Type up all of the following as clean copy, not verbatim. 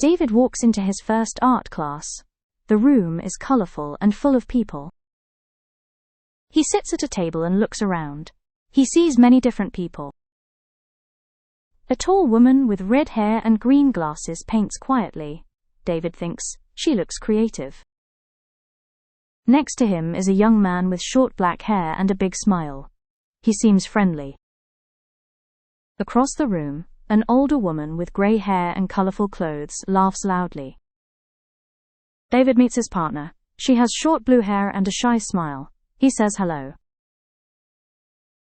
David walks into his first art class. The room is colorful and full of people. He sits at a table and looks around. He sees many different people. A tall woman with red hair and green glasses paints quietly. David thinks, she looks creative. Next to him is a young man with short black hair and a big smile. He seems friendly. Across the room, an older woman with gray hair and colorful clothes laughs loudly. David meets his partner. She has short blue hair and a shy smile. He says hello.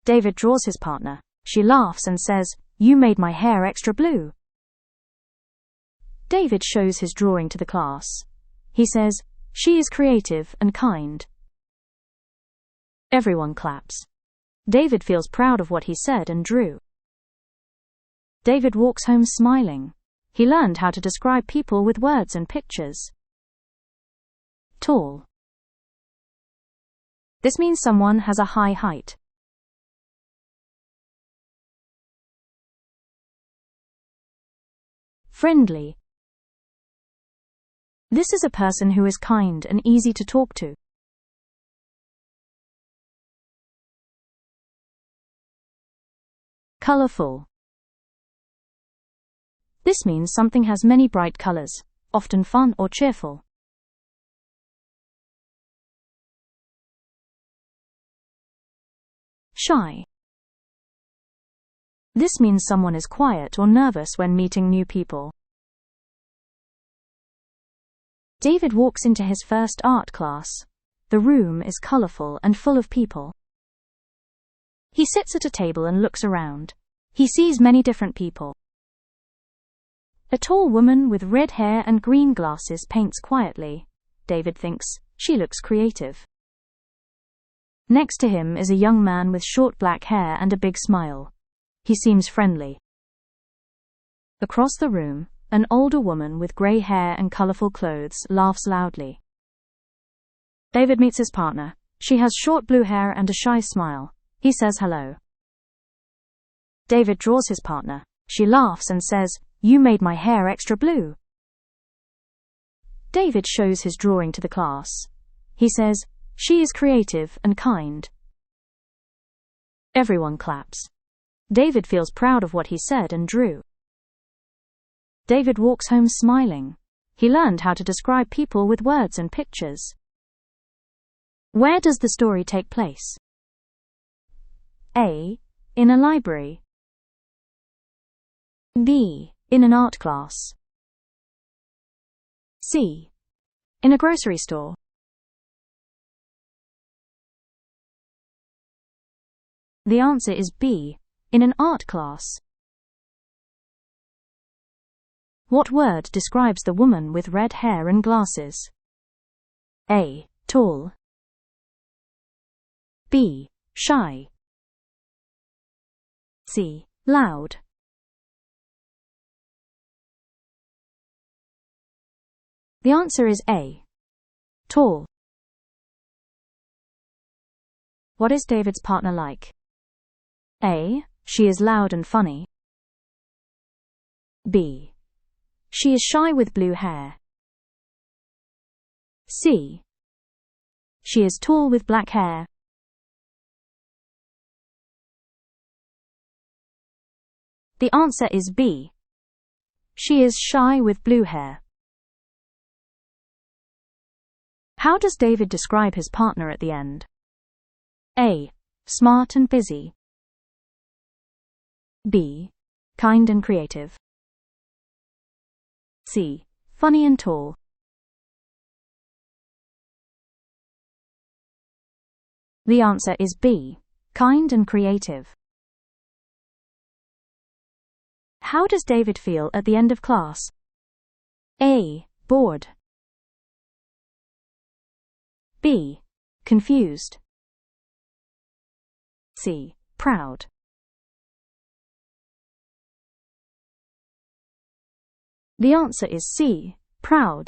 David draws his partner. She laughs and says, "You made my hair extra blue." David shows his drawing to the class. He says, "She is creative and kind." Everyone claps. David feels proud of what he said and drew. David walks home smiling. He learned how to describe people with words and pictures. Tall. This means someone has a high height. Friendly. This is a person who is kind and easy to talk to. Colorful. This means something has many bright colors, often fun or cheerful. Shy. This means someone is quiet or nervous when meeting new people. David walks into his first art class. The room is colorful and full of people. He sits at a table and looks around. He sees many different people. A tall woman with red hair and green glasses paints quietly. David thinks, she looks creative. Next to him is a young man with short black hair and a big smile. He seems friendly. Across the room, an older woman with gray hair and colorful clothes laughs loudly. David meets his partner. She has short blue hair and a shy smile. He says hello. David draws his partner. She laughs and says, "You made my hair extra blue." David shows his drawing to the class. He says, "She is creative and kind." Everyone claps. David feels proud of what he said and drew. David walks home smiling. He learned how to describe people with words and pictures. Where does the story take place? A. In a library. B. In an art class. C. In a grocery store. The answer is B. In an art class. What word describes the woman with red hair and glasses? A. Tall. B. Shy. C. Loud. The answer is A. Tall. What is David's partner like? A. She is loud and funny. B. She is shy with blue hair. C. She is tall with black hair. The answer is B. She is shy with blue hair. How does David describe his partner at the end? A. Smart and busy. B. Kind and creative. C. Funny and tall. The answer is B. Kind and creative. How does David feel at the end of class? A. Bored. B. Confused. C. Proud. The answer is C. Proud.